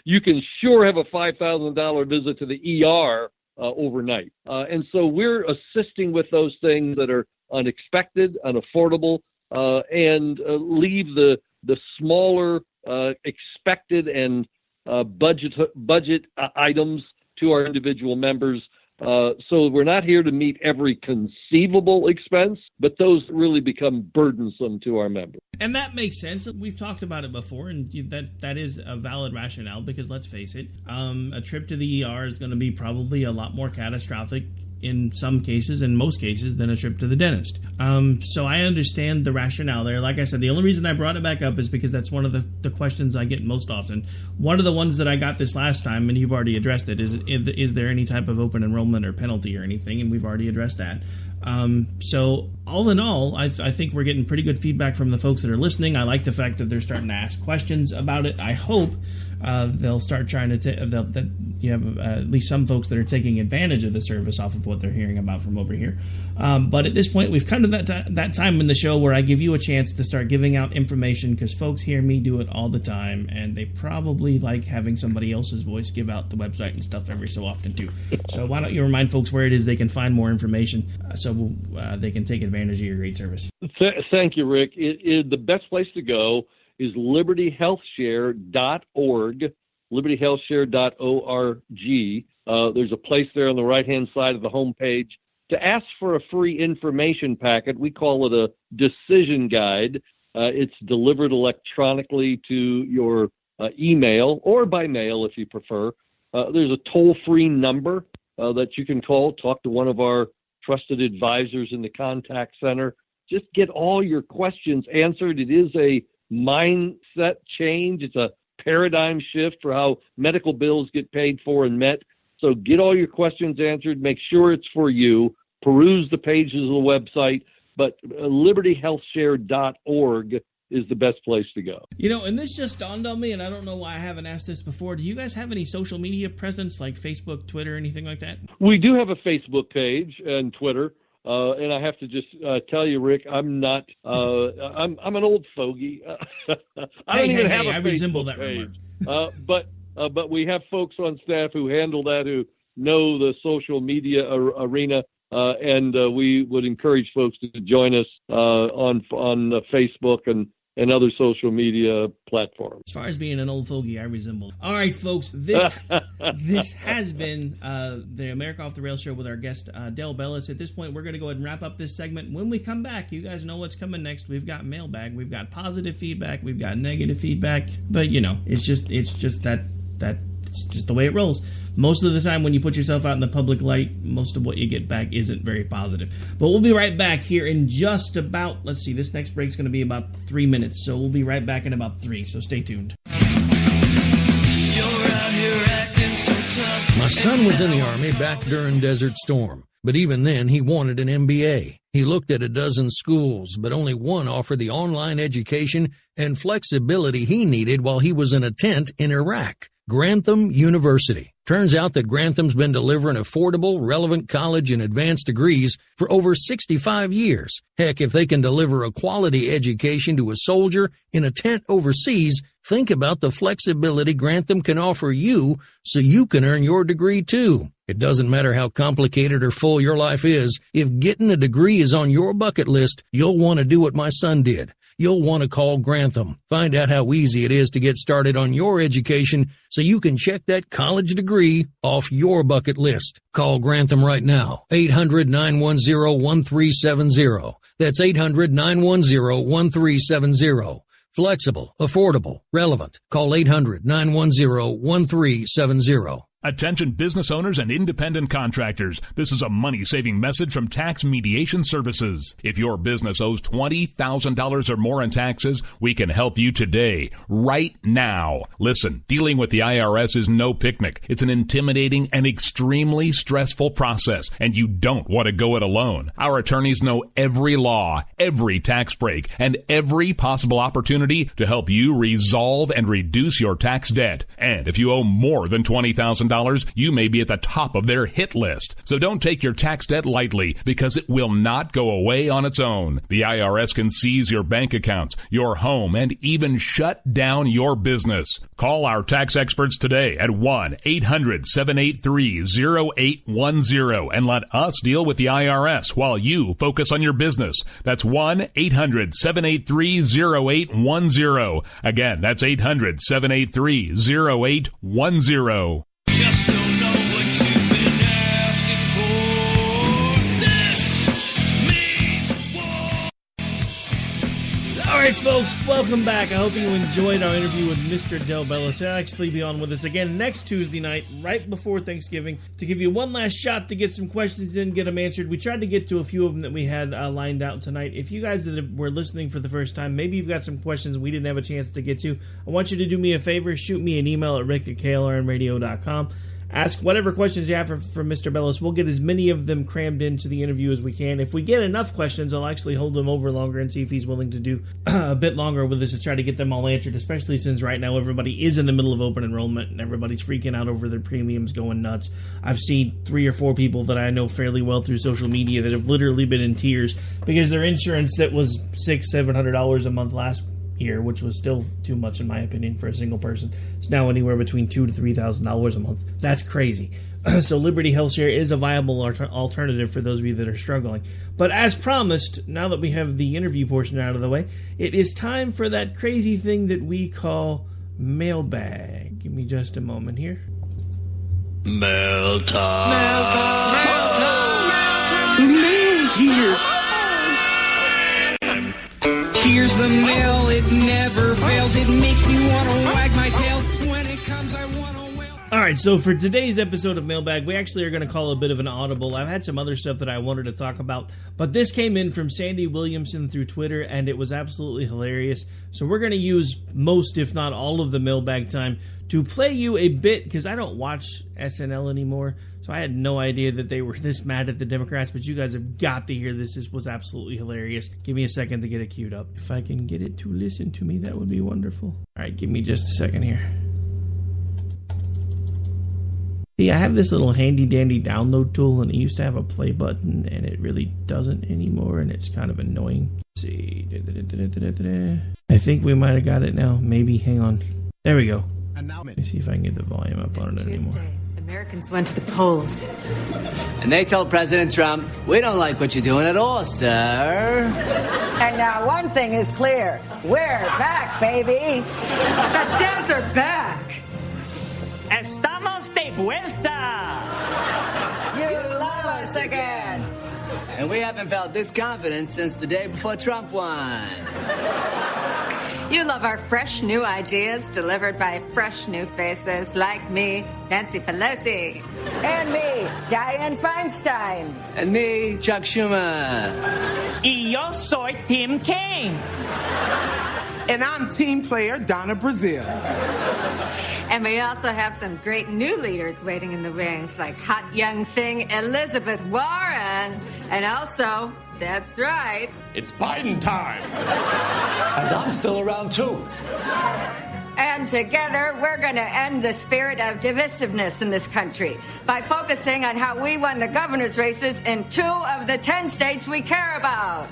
You can sure have a $5,000 visit to the ER overnight. And so we're assisting with those things that are unexpected, unaffordable, and leave the smaller expected and budget items to our individual members. So we're not here to meet every conceivable expense, but those really become burdensome to our members. And that makes sense. We've talked about it before, and that is a valid rationale because let's face it, a trip to the ER is going to be probably a lot more catastrophic in some cases, in most cases, than a trip to the dentist. So I understand the rationale there. Like I said, the only reason I brought it back up is because that's one of the questions I get most often. One of the ones that I got this last time, and you've already addressed it, is there any type of open enrollment or penalty or anything? And we've already addressed that. So all in all, I think we're getting pretty good feedback from the folks that are listening. I like the fact that they're starting to ask questions about it. I hope they'll start trying to that you have at least some folks that are taking advantage of the service off of what they're hearing about from over here. But at this point, we've come to that time in the show where I give you a chance to start giving out information because folks hear me do it all the time, and they probably like having somebody else's voice give out the website and stuff every so often too. So why don't you remind folks where it is they can find more information so they can take advantage of your great service. Thank you, Rick. The best place to go is libertyhealthshare.org, libertyhealthshare.org. There's a place there on the right-hand side of the homepage to ask for a free information packet. We call it a decision guide. It's delivered electronically to your email or by mail if you prefer. There's a toll-free number that you can call, talk to one of our trusted advisors in the contact center. Just get all your questions answered. It is a mindset change. It's a paradigm shift for how medical bills get paid for and met. So get all your questions answered. Make sure it's for you. Peruse the pages of the website. But libertyhealthshare.org is the best place to go. You know, and this just dawned on me, and I don't know why I haven't asked this before. Do you guys have any social media presence like Facebook, Twitter, anything like that? We do have a Facebook page and Twitter. And I have to just tell you, Rick, I'm not. I'm an old fogey. I don't even have a Facebook resemble that page. But we have folks on staff who handle that, who know the social media arena, and we would encourage folks to join us on Facebook and other social media platforms. As far as being an old fogey, I resemble. All right, folks, this has been the America Off the Rails show with our guest, Dale Bellis. At this point, we're going to go ahead and wrap up this segment. When we come back, you guys know what's coming next. We've got mailbag, we've got positive feedback, we've got negative feedback, but you know, it's just that it's just the way it rolls. Most of the time when you put yourself out in the public light, most of what you get back isn't very positive. But we'll be right back here in just about, let's see, this next break's going to be about 3 minutes. So we'll be right back in about 3. So stay tuned. My son was in the Army back during Desert Storm. But even then, he wanted an MBA. He looked at a dozen schools, but only one offered the online education and flexibility he needed while he was in a tent in Iraq. Grantham University. Turns out that Grantham's been delivering affordable, relevant college and advanced degrees for over 65 years. Heck, if they can deliver a quality education to a soldier in a tent overseas, think about the flexibility Grantham can offer you so you can earn your degree too. It doesn't matter how complicated or full your life is. If getting a degree is on your bucket list, you'll want to do what my son did. You'll want to call Grantham. Find out how easy it is to get started on your education so you can check that college degree off your bucket list. Call Grantham right now. 800-910-1370. That's 800-910-1370. Flexible, affordable, relevant. Call 800-910-1370. Attention business owners and independent contractors. This is a money-saving message from Tax Mediation Services. If your business owes $20,000 or more in taxes, we can help you today, right now. Listen, dealing with the IRS is no picnic. It's an intimidating and extremely stressful process, and you don't want to go it alone. Our attorneys know every law, every tax break, and every possible opportunity to help you resolve and reduce your tax debt. And if you owe more than $20,000, $20,000, you may be at the top of their hit list. So don't take your tax debt lightly, because it will not go away on its own. The IRS can seize your bank accounts, your home, and even shut down your business. Call our tax experts today at 1-800-783-0810 and let us deal with the IRS while you focus on your business. That's 1-800-783-0810. Again, that's 800-783-0810. Just don't know what you've been asking for. This means war. All right, folks, welcome back. I hope you enjoyed our interview with Mr. Del Bellis. He'll actually be on with us again next Tuesday night, right before Thanksgiving, to give you one last shot to get some questions in, get them answered. We tried to get to a few of them that we had lined out tonight. If you guys that were listening for the first time, maybe you've got some questions we didn't have a chance to get to, I want you to do me a favor. Shoot me an email at rick@klrnradio.com. Ask whatever questions you have for Mr. Bellis. We'll get as many of them crammed into the interview as we can. If we get enough questions, I'll actually hold them over longer and see if he's willing to do a bit longer with us to try to get them all answered, especially since right now everybody is in the middle of open enrollment and everybody's freaking out over their premiums going nuts. I've seen 3 or 4 people that I know fairly well through social media that have literally been in tears because their insurance that was $600-700 a month last year, which was still too much in my opinion for a single person, it's now anywhere between $2,000 to $3,000 a month. That's crazy. So Liberty Health Share is a viable alternative for those of you that are struggling. But as promised, now that we have the interview portion out of the way, it is time for that crazy thing that we call mailbag. Give me just a moment here. Mail time. Mail time. Mail time. Mail time. The mail's here. Here's the mail, it never fails. It makes me want to wag my tail. When it comes, I want to wail. Alright, so for today's episode of Mailbag, we actually are going to call a bit of an audible. I've had some other stuff that I wanted to talk about, but this came in from Sandy Williamson through Twitter, and it was absolutely hilarious. So we're going to use most, if not all, of the mailbag time to play you a bit, because I don't watch SNL anymore, so I had no idea that they were this mad at the Democrats, but you guys have got to hear this. This was absolutely hilarious. Give me a second to get it queued up. If I can get it to listen to me, that would be wonderful. Alright, give me just a second here. See, I have this little handy-dandy download tool, and it used to have a play button, and it really doesn't anymore, and it's kind of annoying. Let's see. I think we might have got it now. Maybe. Hang on. There we go. Let me see if I can get the volume up on it anymore. Americans went to the polls. And they told President Trump, we don't like what you're doing at all, sir. And now one thing is clear. We're back, baby. The Dems are back. Estamos de vuelta. You love us again. And we haven't felt this confident since the day before Trump won. You love our fresh new ideas delivered by fresh new faces like me, Nancy Pelosi. And me, Dianne Feinstein. And me, Chuck Schumer. Y yo soy Tim Kaine. And I'm team player Donna Brazile. And we also have some great new leaders waiting in the wings, like hot young thing Elizabeth Warren. And also, that's right, it's Biden time. And I'm still around too. And together, we're going to end the spirit of divisiveness in this country by focusing on how we won the governor's races in 2 of the 10 states we care about.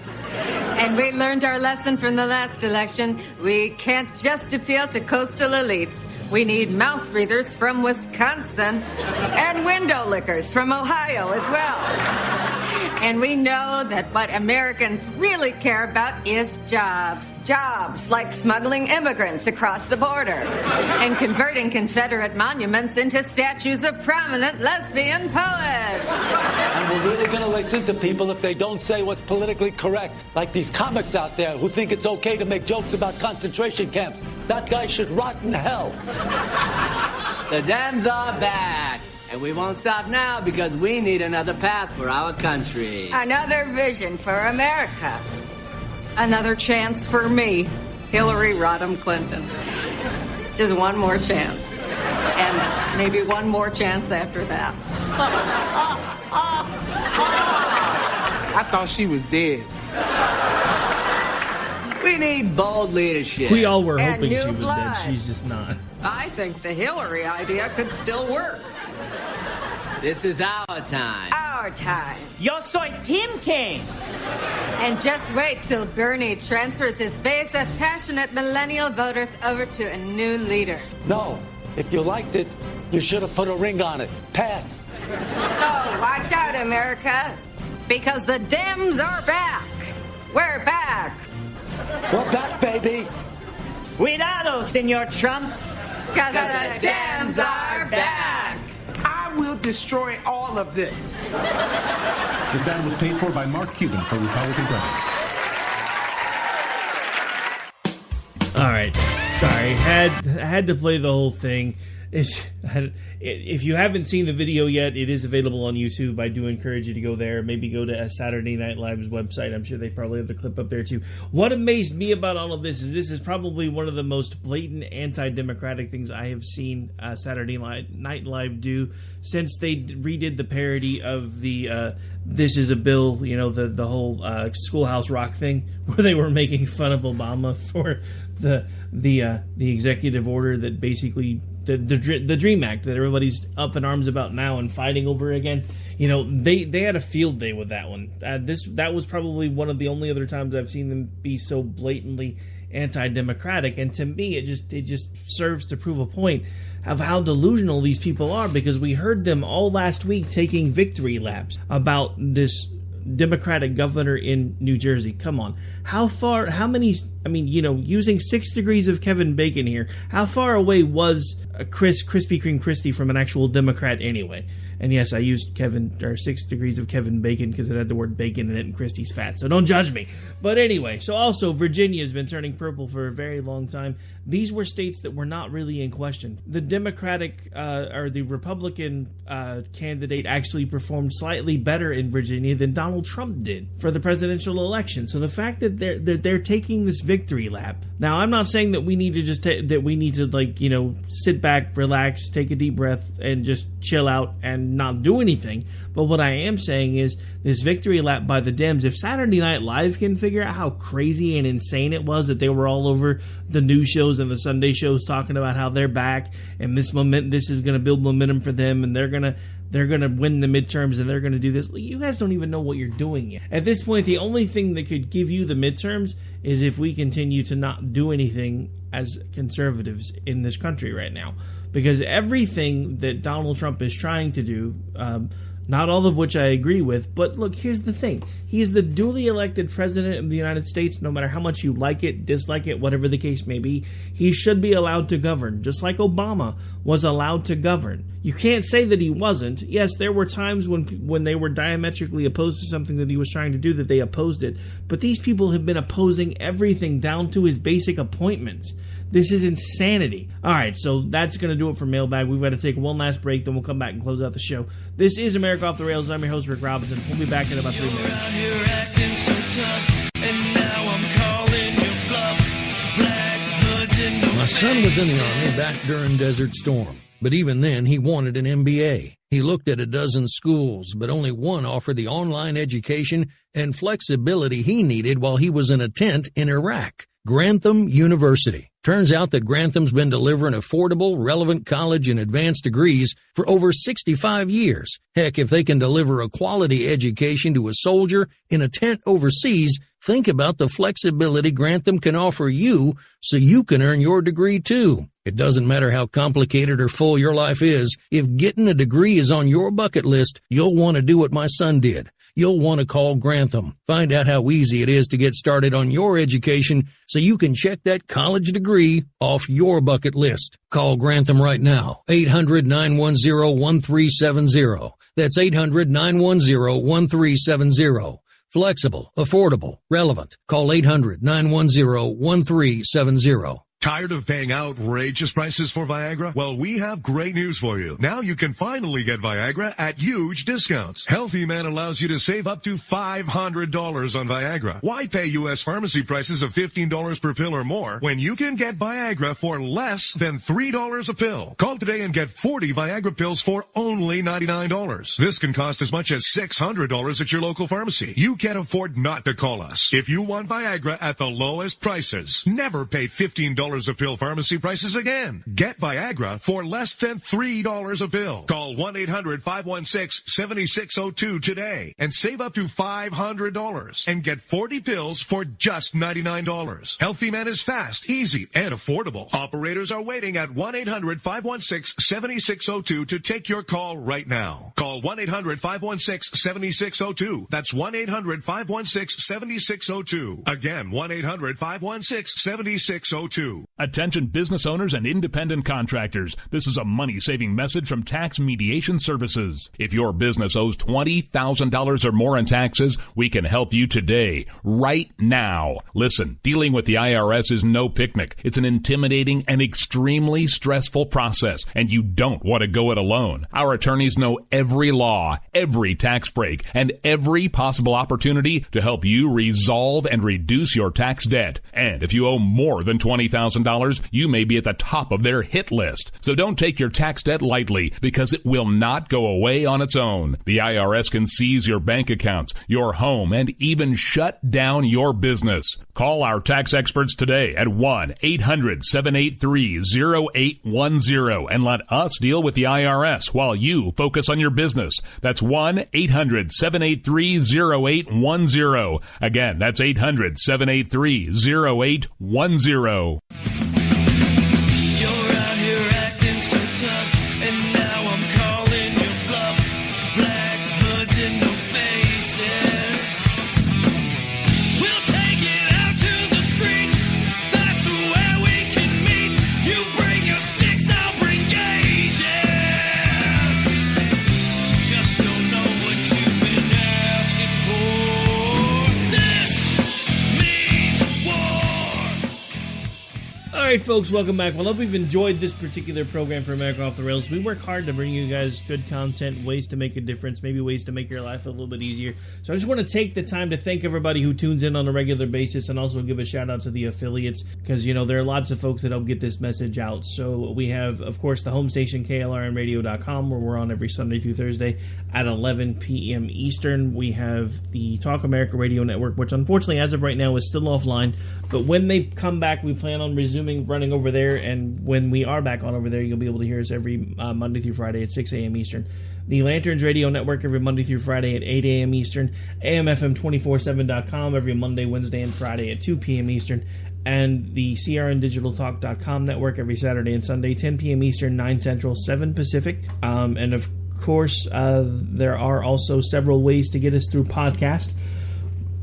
And we learned our lesson from the last election. We can't just appeal to coastal elites. We need mouth breathers from Wisconsin and window lickers from Ohio as well. And we know that what Americans really care about is jobs. Jobs like smuggling immigrants across the border and converting Confederate monuments into statues of prominent lesbian poets. And we're really going to listen to people if they don't say what's politically correct. Like these comics out there who think it's okay to make jokes about concentration camps. That guy should rot in hell. The Dems are back. And we won't stop now because we need another path for our country. Another vision for America. Another chance for me, Hillary Rodham Clinton. Just one more chance. And maybe one more chance after that. I thought she was dead. We need bold leadership. We all were hoping And she was new blood. dead. She's just not. I think the Hillary idea could still work. This is our time. Our time. Yo soy Tim Kaine. And just wait till Bernie transfers his base of passionate millennial voters over to a new leader. No, if you liked it, you should have put a ring on it. Pass. So watch out, America, because the Dems are back. We're back. We're back, baby. Cuidado, Senor Trump. Because the Dems are back. I will destroy all of this. This ad was paid for by Mark Cuban for Republican president. All right. Sorry. Had to play the whole thing. If you haven't seen the video yet, it is available on YouTube. I do encourage you to go there. Maybe go to Saturday Night Live's website. I'm sure they probably have the clip up there too. What amazed me about all of this is probably one of the most blatant anti-democratic things I have seen Saturday Night Live do since they redid the parody of the This Is a Bill, the whole Schoolhouse Rock thing, where they were making fun of Obama for the executive order that basically the Dream Act that everybody's up in arms about now and fighting over again. They had a field day with that one. That was probably one of the only other times I've seen them be so blatantly anti-democratic, and to me it just serves to prove a point of how delusional these people are, because we heard them all last week taking victory laps about this Democratic governor in New Jersey. Come on. Using 6 degrees of Kevin Bacon here, how far away was Krispy Kreme Christie from an actual Democrat anyway? And yes, I used 6 degrees of Kevin Bacon because it had the word bacon in it and Christie's fat, so don't judge me. But anyway, so also Virginia has been turning purple for a very long time. These were states that were not really in question. The Democratic or the Republican candidate actually performed slightly better in Virginia than Donald Trump did for the presidential election. So the fact that they're taking this victory lap. Now, I'm not saying that we need to sit back, relax, take a deep breath, and just chill out and not do anything. But what I am saying is this victory lap by the Dems, if Saturday Night Live can figure out how crazy and insane it was that they were all over the news shows and the Sunday shows talking about how they're back and this is going to build momentum for them and they're going to win the midterms and they're going to do this. You guys don't even know what you're doing yet. At this point, the only thing that could give you the midterms is if we continue to not do anything as conservatives in this country right now. Because everything that Donald Trump is trying to do, not all of which I agree with, but look, here's the thing. He's the duly elected president of the United States. No matter how much you like it, dislike it, whatever the case may be, he should be allowed to govern, just like Obama was allowed to govern. You can't say that he wasn't. Yes, there were times when they were diametrically opposed to something that he was trying to do that they opposed it. But these people have been opposing everything down to his basic appointments. This is insanity. All right, so that's going to do it for Mailbag. We've got to take one last break, then we'll come back and close out the show. This is America Off the Rails. I'm your host, Rick Robinson. We'll be back in about 3 minutes. My son was in the Army back during Desert Storm, but even then he wanted an MBA. He looked at a dozen schools, but only one offered the online education and flexibility he needed while he was in a tent in Iraq. Grantham University. Turns out that Grantham's been delivering affordable, relevant college and advanced degrees for over 65 years. Heck, if they can deliver a quality education to a soldier in a tent overseas, think about the flexibility Grantham can offer you so you can earn your degree too. It doesn't matter how complicated or full your life is. If getting a degree is on your bucket list, you'll want to do what my son did. You'll want to call Grantham. Find out how easy it is to get started on your education so you can check that college degree off your bucket list. Call Grantham right now. 800-910-1370. That's 800-910-1370. Flexible, affordable, relevant. Call 800-910-1370. Tired of paying outrageous prices for Viagra? Well, we have great news for you. Now you can finally get Viagra at huge discounts. Healthy Man allows you to save up to $500 on Viagra. Why pay U.S. pharmacy prices of $15 per pill or more when you can get Viagra for less than $3 a pill? Call today and get 40 Viagra pills for only $99. This can cost as much as $600 at your local pharmacy. You can't afford not to call us. If you want Viagra at the lowest prices, never pay $15 $3 a pill pharmacy prices again. Get Viagra for less than $3 a pill. Call 1-800-516-7602 today and save up to $500 and get 40 pills for just $99. Healthy Man is fast, easy, and affordable. Operators are waiting at 1-800-516-7602 to take your call right now. Call 1-800-516-7602. That's 1-800-516-7602. Again, 1-800-516-7602. Attention business owners and independent contractors. This is a money-saving message from Tax Mediation Services. If your business owes $20,000 or more in taxes, we can help you today, right now. Listen, dealing with the IRS is no picnic. It's an intimidating and extremely stressful process, and you don't want to go it alone. Our attorneys know every law, every tax break, and every possible opportunity to help you resolve and reduce your tax debt. And if you owe more than $20,000, you may be at the top of their hit list. So don't take your tax debt lightly, because it will not go away on its own. The IRS can seize your bank accounts, your home, and even shut down your business. Call our tax experts today at 1-800-783-0810 and let us deal with the IRS while you focus on your business. That's 1-800-783-0810. Again, that's 800-783-0810. You're out here acting so tough, and now I'm calling your bluff. Black hoods and no faces. We'll take it out to the streets. That's where we can meet. You bring your sticks, I'll bring gauges. Just don't know what you've been asking for. This means war. All right, folks, welcome back. Well, I hope you've enjoyed this particular program for America Off the Rails. We work hard to bring you guys good content, ways to make a difference, maybe ways to make your life a little bit easier. So I just want to take the time to thank everybody who tunes in on a regular basis, and also give a shout out to the affiliates, because, you know, there are lots of folks that help get this message out. So we have, of course, the home station, KLRNradio.com, where we're on every Sunday through Thursday at 11 p.m. Eastern. We have the Talk America Radio Network, which unfortunately, as of right now, is still offline. But when they come back, we plan on resuming running over there, and when we are back on over there, you'll be able to hear us every Monday through Friday at 6 a.m. Eastern. The Lanterns Radio Network every Monday through Friday at 8 a.m. Eastern. AMFM247.com every Monday, Wednesday, and Friday at 2 p.m. Eastern. And the CRNDigitalTalk.com network every Saturday and Sunday, 10 p.m. Eastern, 9 Central, 7 Pacific. And of course, there are also several ways to get us through podcast,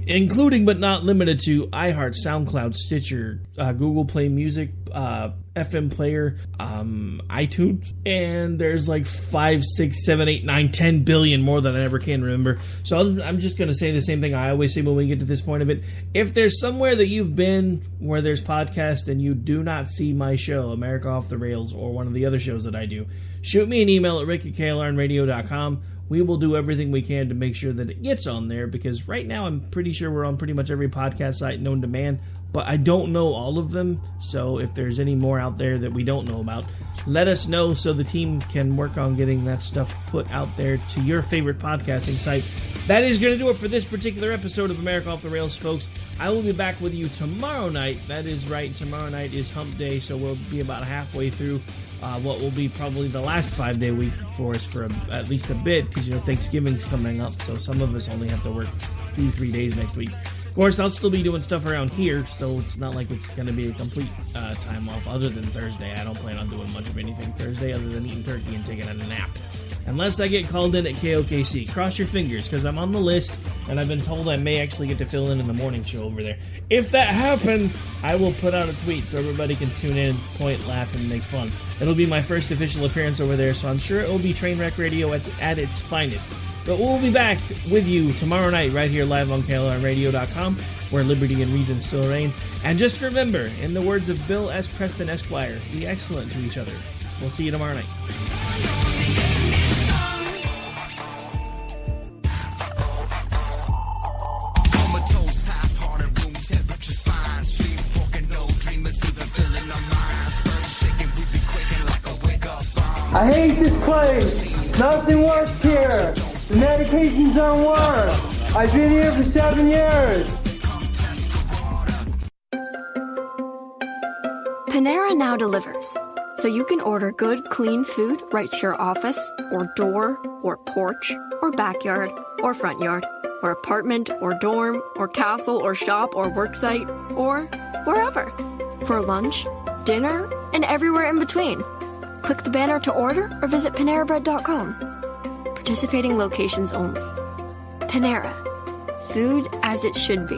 including but not limited to iHeart, SoundCloud, Stitcher, Google Play Music, FM Player, iTunes, and there's like 5, 6, 7, 8, 9, 10 billion more than I ever can remember. So I'm just going to say the same thing I always say when we get to this point of it. If there's somewhere that you've been where there's podcast and you do not see my show, America Off the Rails, or one of the other shows that I do, shoot me an email at rick@klrnradio.com. We will do everything we can to make sure that it gets on there, because right now I'm pretty sure we're on pretty much every podcast site known to man, but I don't know all of them. So if there's any more out there that we don't know about, let us know so the team can work on getting that stuff put out there to your favorite podcasting site. That is going to do it for this particular episode of America Off the Rails, folks. I will be back with you tomorrow night. That is right, tomorrow night is hump day, so we'll be about halfway through what will be probably the last 5-day week for us for at least a bit, because, you know, Thanksgiving's coming up, so some of us only have to work 2-3 days next week. Of course, I'll still be doing stuff around here, so it's not like it's going to be a complete time off other than Thursday. I don't plan on doing much of anything Thursday other than eating turkey and taking a nap. Unless I get called in at KOKC. Cross your fingers, because I'm on the list, and I've been told I may actually get to fill in the morning show over there. If that happens, I will put out a tweet so everybody can tune in, point, laugh, and make fun. It'll be my first official appearance over there, so I'm sure it will be Trainwreck Radio at its finest. But we'll be back with you tomorrow night right here live on KLRNradio.com, where liberty and reason still reign. And just remember, in the words of Bill S. Preston Esquire, be excellent to each other. We'll see you tomorrow night. I hate this place. Nothing works here. The medications don't work. I've been here for 7 years. Panera now delivers, so you can order good, clean food right to your office, or door, or porch, or backyard, or front yard, or apartment, or dorm, or castle, or shop, or worksite, or wherever. For lunch, dinner, and everywhere in between. Click the banner to order or visit PaneraBread.com. Participating locations only. Panera. Food as it should be.